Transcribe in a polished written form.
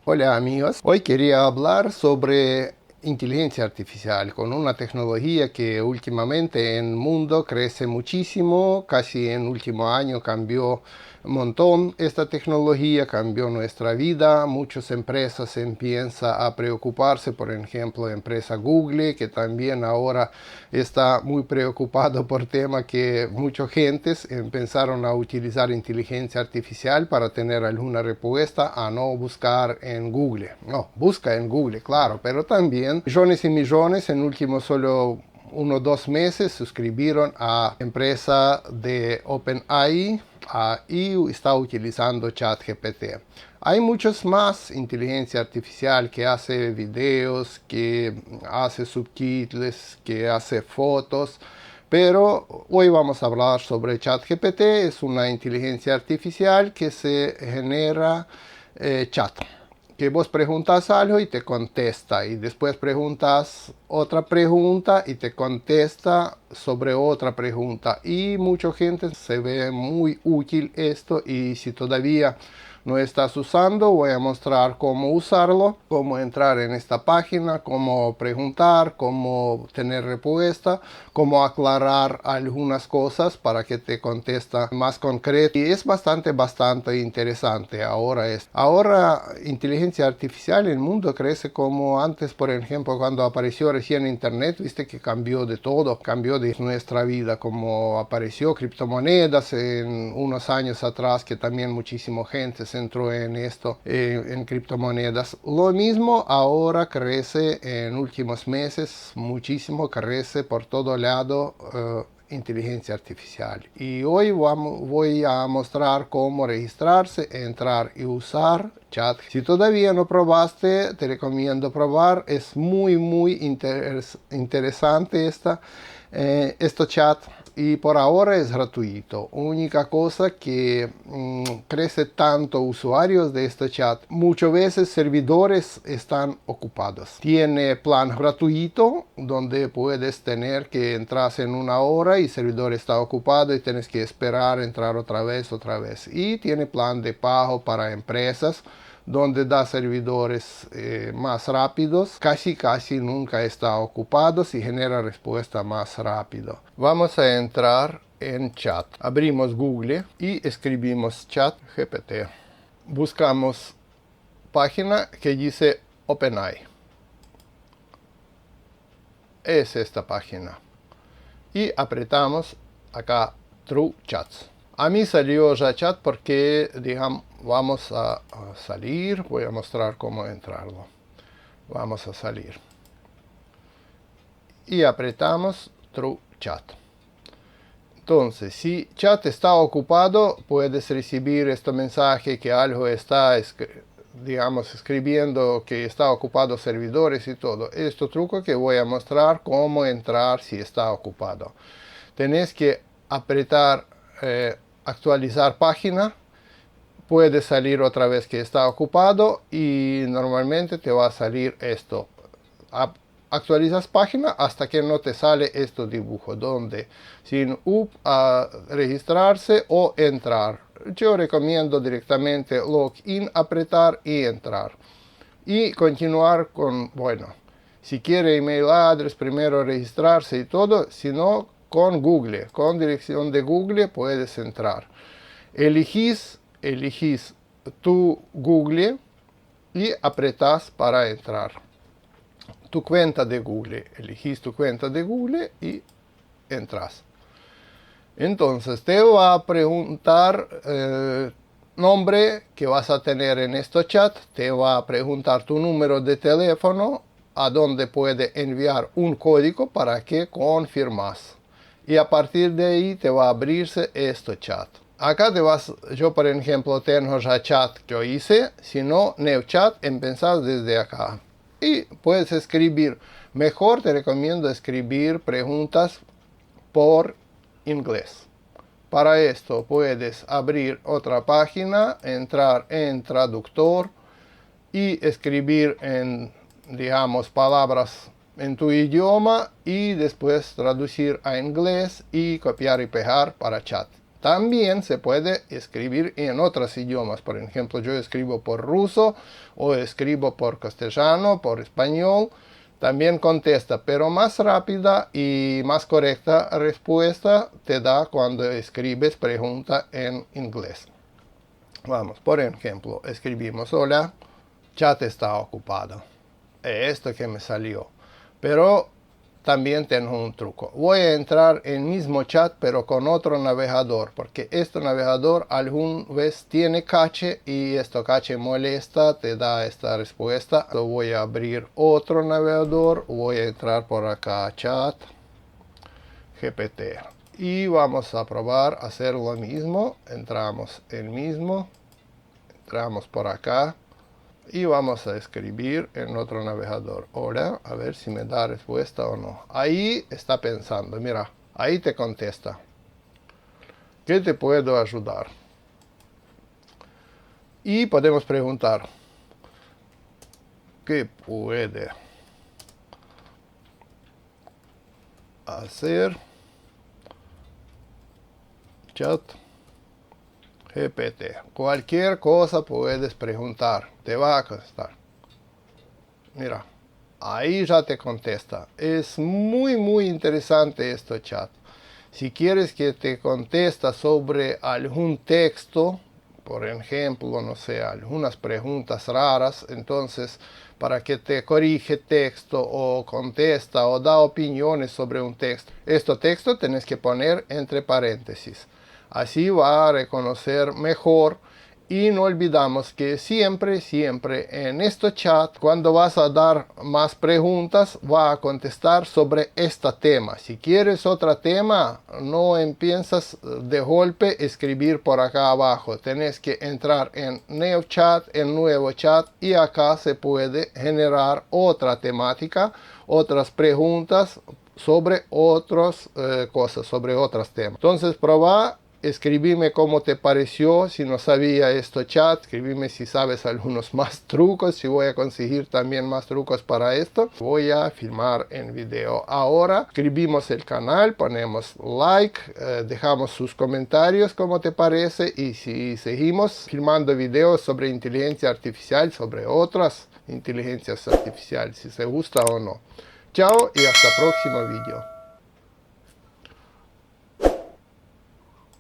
Hola amigos, hoy quería hablar sobre inteligencia artificial, con una tecnología que últimamente en el mundo crece muchísimo, casi en último año cambió un montón esta tecnología, cambió nuestra vida, muchas empresas empiezan a preocuparse, por ejemplo, empresa Google, que también ahora está muy preocupado por tema que muchas gentes empezaron a utilizar inteligencia artificial para tener alguna respuesta a no buscar en Google. No, busca en Google, claro, pero también millones y millones en último solo 1 o 2 meses suscribieron a empresa de OpenAI y está utilizando ChatGPT. Hay muchos más inteligencia artificial que hace videos, que hace subtítulos, que hace fotos, pero hoy vamos a hablar sobre ChatGPT. Es una inteligencia artificial que se genera chat, que vos preguntas algo y te contesta, y después preguntas otra pregunta y te contesta sobre otra pregunta, y mucha gente se ve muy útil esto. Y si todavía no estás usando, voy a mostrar cómo usarlo, cómo entrar en esta página, cómo preguntar, cómo tener respuesta, cómo aclarar algunas cosas para que te contesta más concreto. Y es bastante interesante. Ahora inteligencia artificial en el mundo crece como antes. Por ejemplo, cuando apareció recién internet, viste que cambió de todo, cambió de nuestra vida, como apareció criptomonedas en unos años atrás, que también muchísima gente se entró en esto, en criptomonedas. Lo mismo ahora crece en últimos meses, muchísimo crece por todo lado inteligencia artificial. Y hoy voy a mostrar cómo registrarse, entrar y usar chat. Si todavía no probaste, te recomiendo probar. Es muy interesante este chat, y por ahora es gratuito. Única cosa que crece tanto usuarios de este chat, muchas veces servidores están ocupados. Tiene plan gratuito donde puedes tener que entrar en 1 hora y el servidor está ocupado y tienes que esperar entrar otra vez. Y tiene plan de pago para empresas donde da servidores más rápidos, casi nunca está ocupado y genera respuesta más rápido. Vamos a entrar en chat. Abrimos Google y escribimos ChatGPT. Buscamos página que dice OpenAI. Es esta página. Y apretamos acá True Chats. A mí salió ya chat porque, digamos, vamos a salir. Voy a mostrar cómo entrarlo. Vamos a salir. Y apretamos True Chat. Entonces, si chat está ocupado, puedes recibir este mensaje que algo está, digamos, escribiendo que está ocupado servidores y todo. Este truco que voy a mostrar cómo entrar si está ocupado. Tenés que apretar actualizar página. Puede salir otra vez que está ocupado y normalmente te va a salir esto. Actualizas página hasta que no te sale este dibujo donde sin a registrarse o entrar. Yo recomiendo directamente login, apretar y entrar. Y continuar con, bueno, si quiere email address, primero registrarse y todo. Si no, con Google, con dirección de Google puedes entrar. Elegís tu Google y apretas para entrar. Tu cuenta de Google, elegís tu cuenta de Google y entras. Entonces te va a preguntar nombre que vas a tener en este chat, te va a preguntar tu número de teléfono, a donde puede enviar un código para que confirmas. Y a partir de ahí te va a abrirse este chat. Acá yo por ejemplo tengo ya chat que yo hice. Si no, New Chat, empezás desde acá. Y puedes escribir, mejor te recomiendo escribir preguntas por inglés. Para esto puedes abrir otra página, entrar en traductor y escribir en, digamos, palabras en tu idioma y después traducir a inglés y copiar y pegar para chat. También se puede escribir en otros idiomas. Por ejemplo, yo escribo por ruso o escribo por castellano, por español. También contesta, pero más rápida y más correcta respuesta te da cuando escribes pregunta en inglés. Vamos, por ejemplo, escribimos: hola, chat está ocupado. Esto que me salió. Pero también tengo un truco. Voy a entrar en el mismo chat, pero con otro navegador, porque este navegador alguna vez tiene cache y este cache molesta, te da esta respuesta. Lo voy a abrir otro navegador, voy a entrar por acá, chat GPT. Y vamos a probar a hacer lo mismo. Entramos el mismo, entramos por acá. Y vamos a escribir en otro navegador. Ahora, a ver si me da respuesta o no. Ahí está pensando, mira, ahí te contesta. ¿Qué te puedo ayudar? Y podemos preguntar: ¿qué puede hacer chat GPT? Cualquier cosa puedes preguntar, te va a contestar. Mira, ahí ya te contesta. Es muy interesante este chat. Si quieres que te conteste sobre algún texto, por ejemplo, no sé, algunas preguntas raras, entonces para que te corrige texto o contesta o da opiniones sobre un texto, este texto tienes que poner entre paréntesis. Así va a reconocer mejor. Y no olvidamos que siempre en este chat, cuando vas a dar más preguntas, va a contestar sobre este tema. Si quieres otro tema, no empiezas de golpe a escribir por acá abajo. Tenés que entrar en New Chat, en Nuevo Chat, y acá se puede generar otra temática, otras preguntas sobre otras cosas, sobre otros temas. Entonces, probá. Escribime cómo te pareció, si no sabía este chat, escribime si sabes algunos más trucos, si voy a conseguir también más trucos para esto. Voy a filmar en video ahora. Escribimos el canal, ponemos like, dejamos sus comentarios cómo te parece, y si seguimos filmando videos sobre inteligencia artificial, sobre otras inteligencias artificiales, si te gusta o no. Chao y hasta el próximo video.